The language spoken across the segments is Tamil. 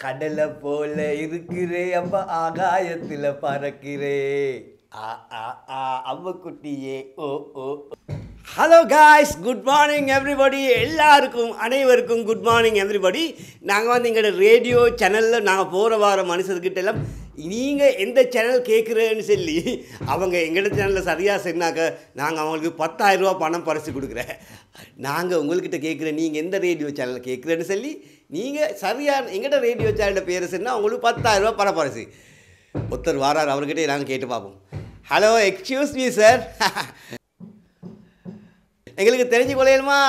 கடலை போல இருக்கிறே அம்மா ஆகாயத்தில் பறக்கிறே அம்மா குட்டியே ஓ ஓ. Hello guys, good morning everybody. எல்லாருக்கும் அனைவருக்கும் குட் மார்னிங் எவ்ரிபடி. நாங்கள் வந்து எங்களோட ரேடியோ சேனலில் நாங்கள் போகிற வார மனுஷர்கிட்ட எல்லாம் நீங்கள் எந்த சேனல் கேட்குறேன்னு சொல்லி அவங்க எங்களோட சேனலில் சரியாக சொன்னாக்க நாங்கள் அவங்களுக்கு 10,000 ரூபா பணம் பரிசு கொடுக்குறேன். நாங்கள் உங்கள்கிட்ட கேட்குறேன் நீங்கள் எந்த ரேடியோ சேனல் கேட்குறேன்னு சொல்லி நீங்கள் சரியான எங்களோட ரேடியோ சேனலில் பேர் சொன்னால் உங்களுக்கு 10,000 ரூபா பணம் பரிசு. ஒருத்தர் வாரார், அவர்கிட்ட நாங்கள் கேட்டு பார்ப்போம். ஹலோ, எக்ஸ்கியூஸ் மீ சார், எங்களுக்கு தெரிஞ்சு கொள்ளையலுமா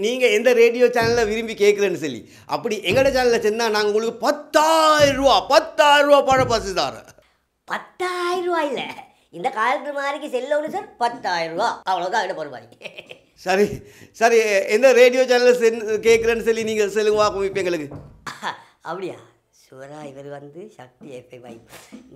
நீங்கள் எந்த ரேடியோ சேனலில் விரும்பி கேட்குறேன்னு சொல்லி. அப்படி எங்களோட சேனலில் சொன்னால் நாங்கள் உங்களுக்கு 10,000 ரூபா பணம் பரிசு தரோம். 10,000 ரூபா இல்லை, இந்த காலத்து மாதிரிக்கு செல்ல ஒன்று சார், 10,000 ரூபா அவ்வளோதான் இட போகிற மாதிரி. சரி சரி, எந்த ரேடியோ சேனலில் கேட்குறேன்னு சொல்லி நீங்கள் சொல்லுங்க பார்ப்போம். இப்போ எங்களுக்கு அப்படியா? சுவரா, இவர் வந்து சக்தி எஃப்எம் வைப்.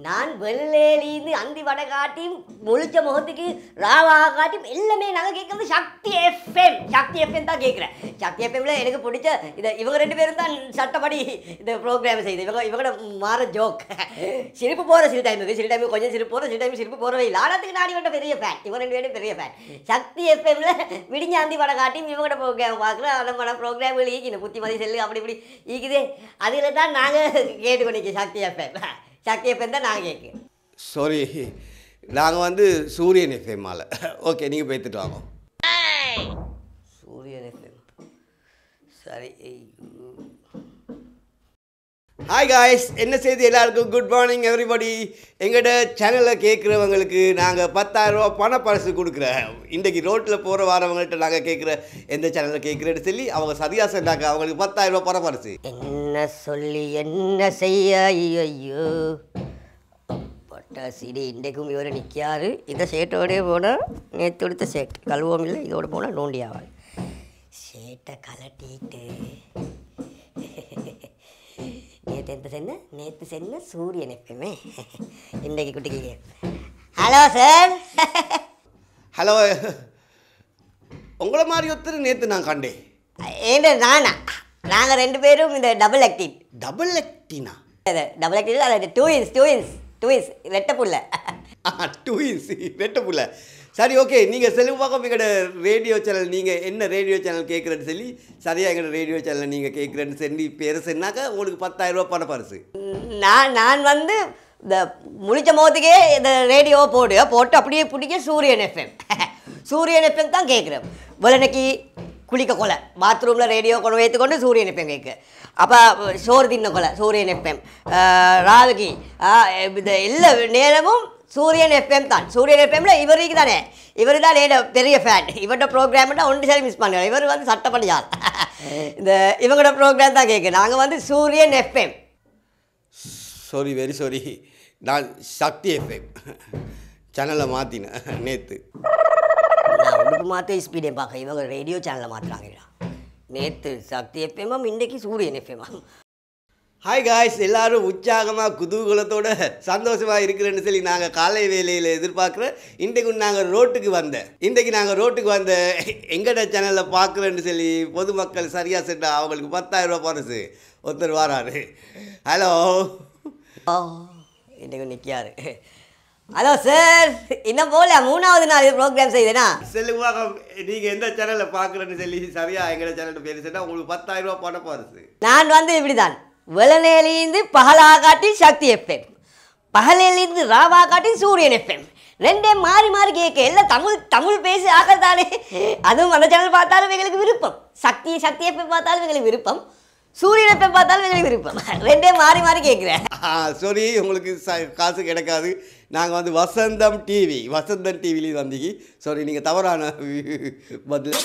நான் வெள்ளேலின்னு அந்தி வடை காட்டியும் முழிச்ச முகத்துக்கு ராவாக காட்டியும் எல்லாமே நாங்கள் கேட்குறது சக்தி எஃப்எம் தான் கேட்குறேன். சக்தி எஃப்எம்ல எனக்கு பிடிச்ச இவங்க 2 பேரும் தான் சட்டப்படி இந்த ப்ரோக்ராம் செய்யுது. இவங்களோட மாற ஜோக் சிரிப்பு போகிற சில டைமுக்கு கொஞ்சம் சிரிப்பு போகிற, சில டைம் சிரிப்பு போகிறவே இல்லை. ஆனத்துக்கு நான் இவங்க பெரிய ஃபேன், இவங்க 2 பேரும் பெரிய ஃபேன். சக்தி எஃப்எம்ல விடிஞ்ச அந்தி வடை காட்டியும் இவங்களோட ப்ரோக்ராம் பார்க்குறேன். நம்ம ப்ரோக்ராம்கள் ஈக்கின புத்திமதி செல்லு அப்படி இப்படி ஈக்குதே. அதில் தான் நாங்கள் கேட்டுக்கொண்டிருக்கேன். சக்தி எஃப்எம் தான் நாங்கள் கேட்கு. சாரி, நாங்கள் வந்து சூரியன் எஃப்எம்மால். ஓகே, நீங்கள் பேத்துட்டு வாங்க. சூரியன் எஃப்எம் சரி. ஹாய் காய்ஸ், என்ன செய்தி எல்லாருக்கும்? Good morning everybody. எங்களோட சேனலில் கேட்குறவங்களுக்கு நாங்கள் 10,000 ரூபா பண பரிசு கொடுக்குறேன். இன்றைக்கி ரோட்டில் போகிற வரவங்கள்ட்ட நாங்கள் கேட்குற எந்த சேனலில் கேட்குறேன்னு சொல்லி அவங்க சரியாக சொன்னாங்க. அவங்களுக்கு 10,000 ரூபா பண பரிசு. என்ன சொல்லி என்ன செய்ய? ஐயோ பட்டாசிடி, இன்றைக்கும் இவரை நிற்காரு. இந்த சேட்டோடய போனால் நேற்று எடுத்த சேட் கழுவோம் இல்லை, இதோட போனால் நோண்டி ஆவாள். சேட்டை கலட்டிட்டு நேற்று சென்ன சூரியன் எஃப்எம்மே இன்றைக்கு குட்டிக்கு. Hello sir. ஹலோ, உங்களை மாதிரி ஒருத்தர் நேற்று நான் கண்டேன். ஏன்டா நானா? நாங்கள் 2 பேரும் இந்த டபுள் ஆக்டிங். டபுள் ஆக்டினா? டபுள் ஆக்டிங் அது ட்வின்ஸ் ரெட்டை புள்ள. ட்வின்ஸ் ரெட்டை புள்ள. சரி, ஓகே. நீங்கள் செலவு பார்க்க எங்களோட ரேடியோ சேனல் நீங்கள் என்ன ரேடியோ சேனல் கேட்குறேன்னு சொல்லி சரியாக எங்களோட ரேடியோ சேனல் நீங்கள் கேட்குறேன்னு சொல்லி பேர் சொன்னாக்க உங்களுக்கு 10,000 ரூபா பண பரிசு. நான் வந்து இந்த முழிச்ச முகத்துக்கே இந்த ரேடியோ போட்டு அப்படியே பிடிக்க சூரியன் எஃப்எம் தான் கேட்குறேன். வெள்ளனைக்கு குளிக்க கொலை பாத்ரூமில் ரேடியோ கொண்டு வைத்துக்கொண்டு சூரியன் எஃப்எம் கேட்கு. அப்போ சோறு தின்ன கொலை சூரியன் எஃப்எம். ராவிக்கு இந்த எல்லா நேரமும் சூரியன் எஃப்எம் தான். சூரியன் எஃப்எம்ல இவருக்கு தானே, இவர் தான் பெரிய ஃபேன். இவரோட ப்ரோக்ராம்னா ஒன்று சரி மிஸ் பண்ணுறோம். இவர் வந்து சட்டப்படியால் இந்த இவங்களோட ப்ரோக்ராம் தான் கேட்கு. நாங்கள் வந்து சூரியன் எஃப்எம். சாரி, வெரி சாரி, நான் சக்தி எஃப்எம் சேனலில் மாற்றினேன் நேற்று. நான் உனக்கு மாற்ற ஸ்பீடே பார்க்க இவங்க ரேடியோ சேனலில் மாற்றுறாங்கடா. நேற்று சக்தி எஃப்எம்மா, இன்றைக்கு சூரியன் எஃப்எம்மா. ஹாய் காய்ஸ், எல்லோரும் உற்சாகமாக குதூகலத்தோடு சந்தோஷமாக இருக்கிறேன்னு சொல்லி நாங்கள் காலை வேலையில் எதிர்பார்க்குறேன். இன்றைக்கு நாங்கள் ரோட்டுக்கு வந்த எங்கட சேனலில் பார்க்குறேன்னு சொல்லி பொதுமக்கள் சரியாக சென்றா அவங்களுக்கு 10,000 ரூபா பரிசு. ஒருத்தர் வராரு. ஹலோ, இன்றைக்கு நிற்காரு. ஹலோ சார், இன்னும் போல 3வது நாள் ப்ரோக்ராம் செய்யுதுண்ணா. செல்லுவாங்க, நீங்கள் எந்த சேனலில் பார்க்குறேன்னு சொல்லி சரியாக எங்கட சேனலில் பேர் சொன்னால் உங்களுக்கு 10,000 ரூபா பண பரிசு. நான் வந்து இப்படி தான் வெள்ளநேலிருந்து பகலாக காட்டி சக்தி எஃப்எம், பகலிலிருந்து ராவா காட்டி சூரியன் எஃப்எம். 2 மாறி கேட்க. எல்லாம் தமிழ் பேசி ஆகிறதானே. அதுவும் அந்த சேனல் பார்த்தாலும் எங்களுக்கு விருப்பம். சக்தி எஃப்எம் பார்த்தாலும் எங்களுக்கு விருப்பம். சூரியன் எஃப்எம் பார்த்தாலும் எங்களுக்கு விருப்பம். 2 மாறி கேட்குறேன். சாரி, உங்களுக்கு காசு கிடைக்காது. நாங்கள் வந்து வசந்தம் டிவிலையும் வந்தீங்க. சாரி, நீங்கள் தவறான பதில்.